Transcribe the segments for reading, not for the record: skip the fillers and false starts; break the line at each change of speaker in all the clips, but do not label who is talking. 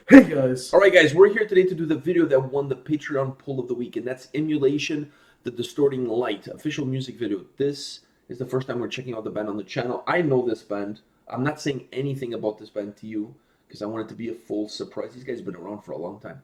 Hey guys!
Alright guys, we're here today to do the video that won the Patreon poll of the week, and that's Immolation, the Distorting Light, official music video. This is the first time we're checking out the band on the channel. I know this band. I'm not saying anything about this band to you, because I want it to be a full surprise. These guys have been around for a long time.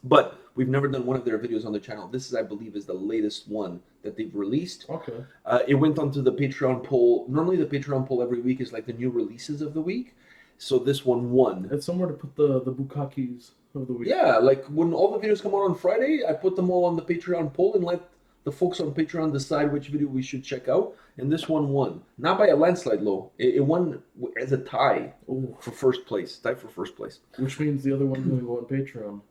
But we've never done one of their videos on the channel. This is, I believe, is the latest one that they've released.
Okay.
It went onto the Patreon poll. Normally the Patreon poll every week is like the new releases of the week. So this one won.
It's somewhere to put the bukakis of the week.
Yeah, like when all the videos come out on Friday, I put them all on the Patreon poll and let the folks on Patreon decide which video we should check out. And this one won. Not by a landslide, though. It won as a tie for first place. Tie for first place.
Which means the other one's going to go on Patreon.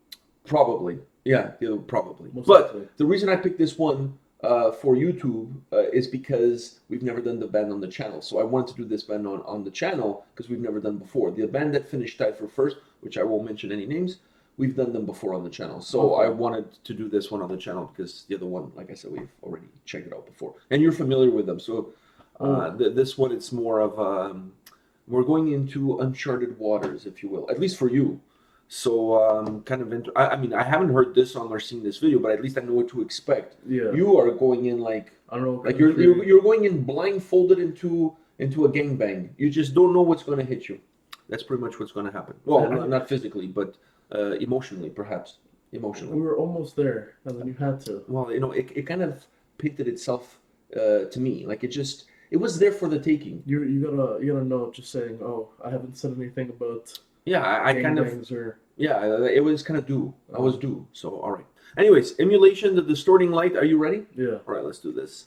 Probably. Yeah, probably.
Most
but
likely.
The reason I picked this one for YouTube is because we've never done the band on the channel. So I wanted to do this band on the channel because we've never done before. The band that finished tied for first, which I won't mention any names, we've done them before on the channel. So I wanted to do this one on the channel because the other one, like I said, we've already checked it out before. And you're familiar with them. So this one, it's more of, we're going into uncharted waters, if you will, at least for you. So kind of I mean, I haven't heard this song or seen this video, but at least I know what to expect.
Yeah.
You are going in like,
I don't know.
like you're going in blindfolded into a gangbang. You just don't know what's going to hit you. That's pretty much what's going to happen. Well, not physically, but emotionally, perhaps. Emotionally.
We were almost there, and then you had to.
Well, you know, it kind of painted itself to me. Like it was there for the taking.
You gotta know. Just saying, oh, I haven't said anything about.
Yeah, I kind of.
Or...
Yeah, it was kind of due. I was due. So, all right. Anyways, Immolation, the Distorting Light. Are you ready?
Yeah.
All right, let's do this.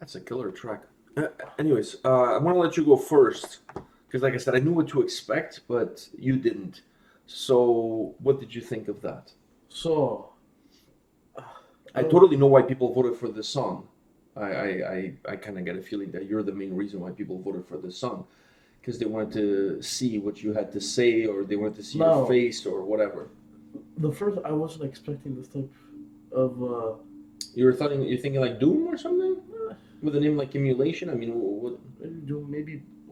That's a killer track. Anyways, I'm gonna let you go first because, like I said, I knew what to expect, but you didn't. So, what did you think of that?
So,
I totally know why people voted for this song. I kind of get a feeling that you're the main reason why people voted for this song, because they wanted to see what you had to say, or they wanted to see your
No.
face, or whatever.
I wasn't expecting this type of.
You're thinking like Doom or something with a name like Immolation. I mean, what?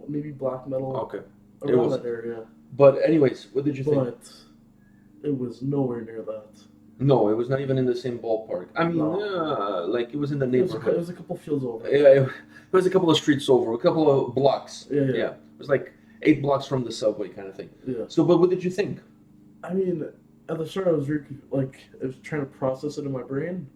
Maybe black metal.
Okay, it
Around
was.
that area.
But anyways, what did you think?
But it was nowhere near that.
No, it was not even in the same ballpark. I mean,
No.
like it was in the
It
neighborhood.
was a couple fields over.
Yeah, it was a couple of streets over, a couple of blocks.
Yeah.
It was like 8 blocks from the subway kind of thing.
Yeah.
So, but what did you think?
I mean, at the start, I was I was trying to process it in my brain,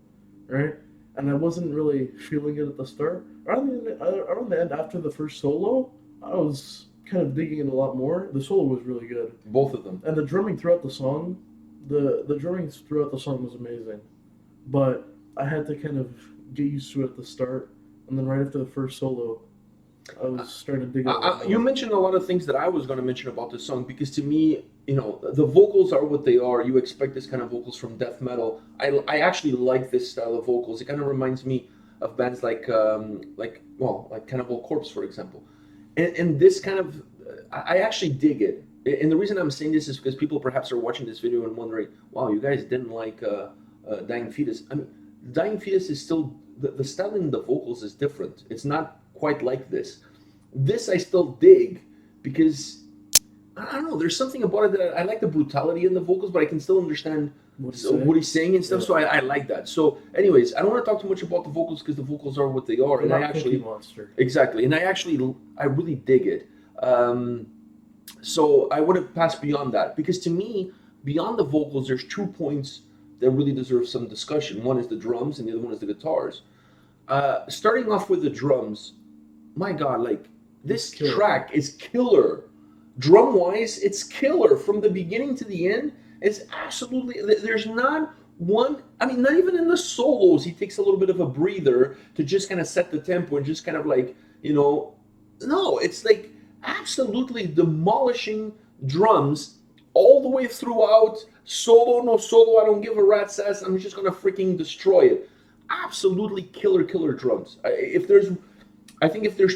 right? And I wasn't really feeling it at the start. Around the end, after the first solo, I was kind of digging it a lot more. The solo was really good,
Both of them.
and the drumming throughout the song, the drumming throughout the song was amazing. But I had to kind of get used to it at the start, and then right after the first solo, I was starting to dig it.
You mentioned a lot of things that I was going to mention about this song because to me, the vocals are what they are. You expect this kind of vocals from death metal. I actually like this style of vocals. It kind of reminds me of bands like Cannibal Corpse, for example. And this kind of, I actually dig it. And the reason I'm saying this is because people perhaps are watching this video and wondering, wow, you guys didn't like Dying Fetus. I mean, Dying Fetus is still, the style in the vocals is different. It's not quite like this. This I still dig because, I don't know, there's something about it that I like the brutality in the vocals, but I can still understand what he's saying and stuff, so I like that. So anyways, I don't want to talk too much about the vocals because the vocals are what they are. And I actually, exactly, and I really dig it. So I wouldn't pass beyond that because to me, beyond the vocals, there's 2 points that really deserve some discussion. One is the drums and the other one is the guitars. Starting off with the drums, my God, like this track is killer. Drum-wise, it's killer from the beginning to the end. It's absolutely, there's not one, I mean, not even in the solos, he takes a little bit of a breather to just kind of set the tempo and just kind of like, no, it's like absolutely demolishing drums all the way throughout. Solo, no solo, I don't give a rat's ass. I'm just going to freaking destroy it. Absolutely killer drums. I think if there's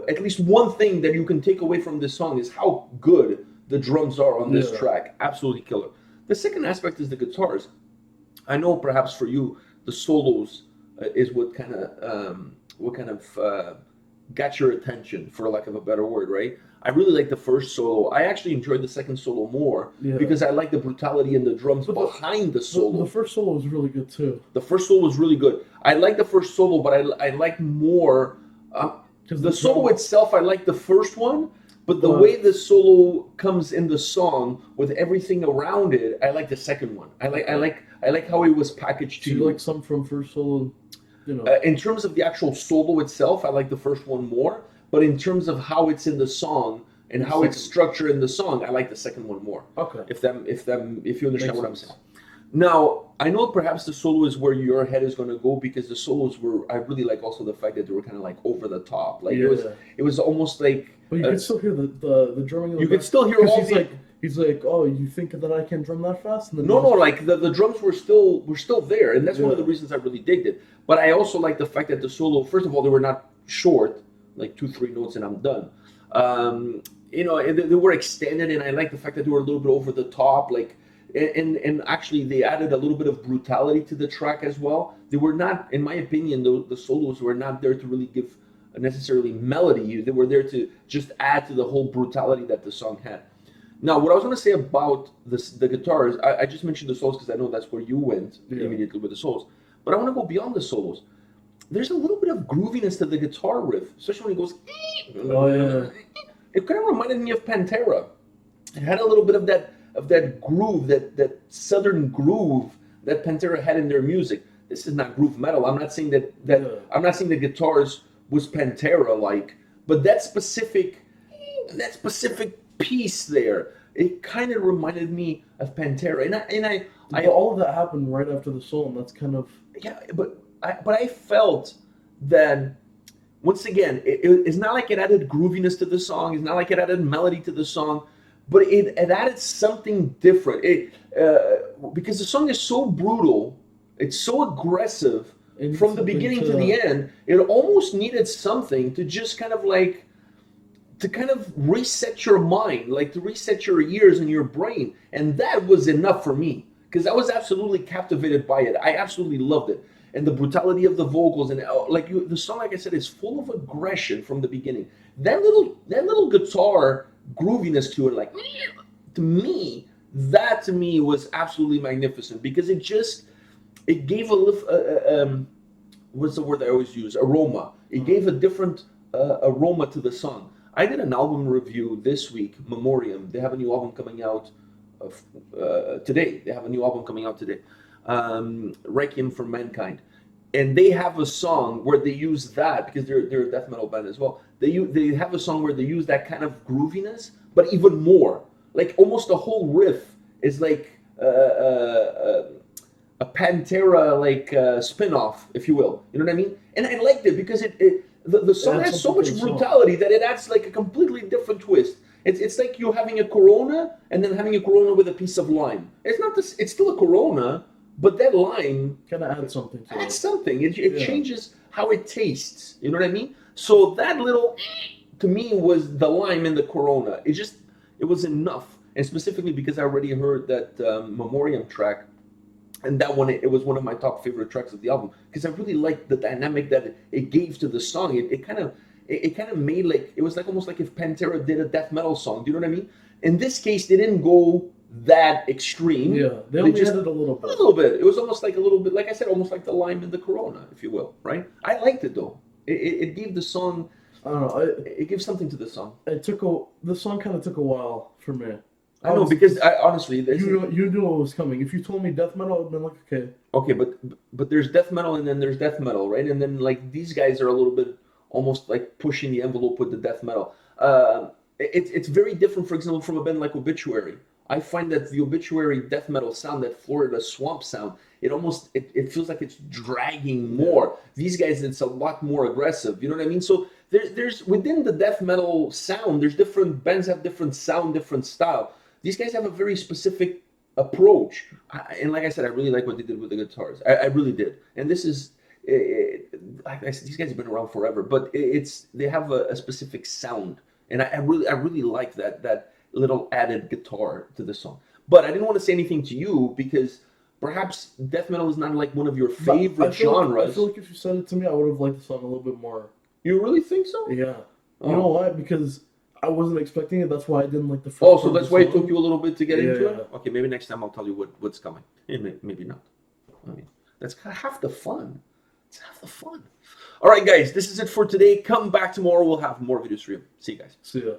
at least one thing that you can take away from this song is how good the drums are on this track. Absolutely killer. The second aspect is the guitars. I know perhaps for you the solos is what kind of got your attention, for lack of a better word, right? I really like the first solo. I actually enjoyed the second solo more because I like the brutality in the drums behind the solo.
The first solo was really good too.
The first solo was really good. I like the first solo, but I like more. The solo itself, I like the first one, but the way the solo comes in the song with everything around it, I like the second one. I like how it was packaged to you.
You like some from first solo,
in terms of the actual solo itself, I like the first one more. But in terms of how it's in the song and how it's structured in the song, I like the second one more.
Okay.
If you understand what I'm saying. Now, I know perhaps the solo is where your head is going to go because the solos I really like also the fact that they were kind of like over the top. Like it was almost like.
But you could still hear the drumming.
You could still hear all
He's like, oh, you think that I can drum that fast? And then
no, like the drums were still there, and that's one of the reasons I really digged it. But I also like the fact that the solo, first of all, they were not short, like 2-3 notes and I'm done. They were extended, and I like the fact that they were a little bit over the top, like. And actually, they added a little bit of brutality to the track as well. They were not, in my opinion, the solos were not there to really give necessarily melody. They were there to just add to the whole brutality that the song had. Now, what I was going to say about the guitars, I just mentioned the solos because I know that's where you went immediately with the solos. But I want to go beyond the solos. There's a little bit of grooviness to the guitar riff, especially when it goes. It kind of reminded me of Pantera. It had a little bit of that groove, that southern groove that Pantera had in their music. This is not groove metal. I'm not saying I'm not saying the guitars was Pantera like, but that specific piece there, it kind of reminded me of Pantera. And
all of that happened right after the solo, and that's kind of
but I felt that once again, it's not like it added grooviness to the song. It's not like it added melody to the song, but it added something different. Because the song is so brutal, it's so aggressive from the beginning to the end. It almost needed something to just kind of like to kind of reset your mind, like to reset your ears and your brain, and that was enough for me because I was absolutely captivated by it. I absolutely loved it. And the brutality of the vocals and the song, like I said, is full of aggression from the beginning. That little guitar grooviness to it, like to me was absolutely magnificent because it gave a what's the word I always use? Aroma. It gave a different aroma to the song. I did an album review this week, Memoriam. They have a new album coming out today. They have a new album coming out today. Requiem for Mankind, and they have a song where they use that because they're a death metal band as well. They have a song where they use that kind of grooviness, but even more. Like almost the whole riff is like a Pantera spin-off, if you will. You know what I mean? And I liked it because the song has so much brutality that it adds like a completely different twist. It's like you're having a Corona and then having a Corona with a piece of lime. It's not this. It's still a Corona, but that lime
kind of adds something to it.
Adds something. It changes how it tastes. You know what I mean? So that little, to me, was the lime in the Corona. It was enough. And specifically because I already heard that Memoriam track, and that one, it was one of my top favorite tracks of the album because I really liked the dynamic that it gave to the song. It kind of made like, it was like almost like if Pantera did a death metal song. Do you know what I mean? In this case, they didn't go that extreme.
Yeah, they only added a little bit.
A little bit. It was almost like a little bit, like I said, almost like the lime in the Corona, if you will, right? I liked it though. It gave the song,
I don't know.
It gives something to the song.
The song kind of took a while for me.
I know because honestly,
you knew what was coming. If you told me death metal, I'd been like, okay.
Okay, but there's death metal and then there's death metal, right? And then like these guys are a little bit almost like pushing the envelope with the death metal. It's very different, for example, from a band like Obituary. I find that the Obituary death metal sound, that Florida swamp sound, it feels like it's dragging more. These guys, it's a lot more aggressive. You know what I mean? So there's within the death metal sound, there's different bands have different sound, different style. These guys have a very specific approach, and like I said, I really like what they did with the guitars. I really did. And this is, like I said, these guys have been around forever, but they have a specific sound, and I really like that little added guitar to the song. But I didn't want to say anything to you because perhaps death metal is not like one of your favorite genres.
I feel like if you said it to me, I would have liked the song a little bit more.
You really think so?
Yeah. You know why? Because I wasn't expecting it. That's why I didn't like the first.
Oh, so that's why it took you a little bit to get into it?
Yeah.
Okay, maybe next time I'll tell you what's coming. Maybe not. I mean, that's half the fun. It's half the fun. All right, guys, this is it for today. Come back tomorrow. We'll have more videos for you. See you guys.
See ya.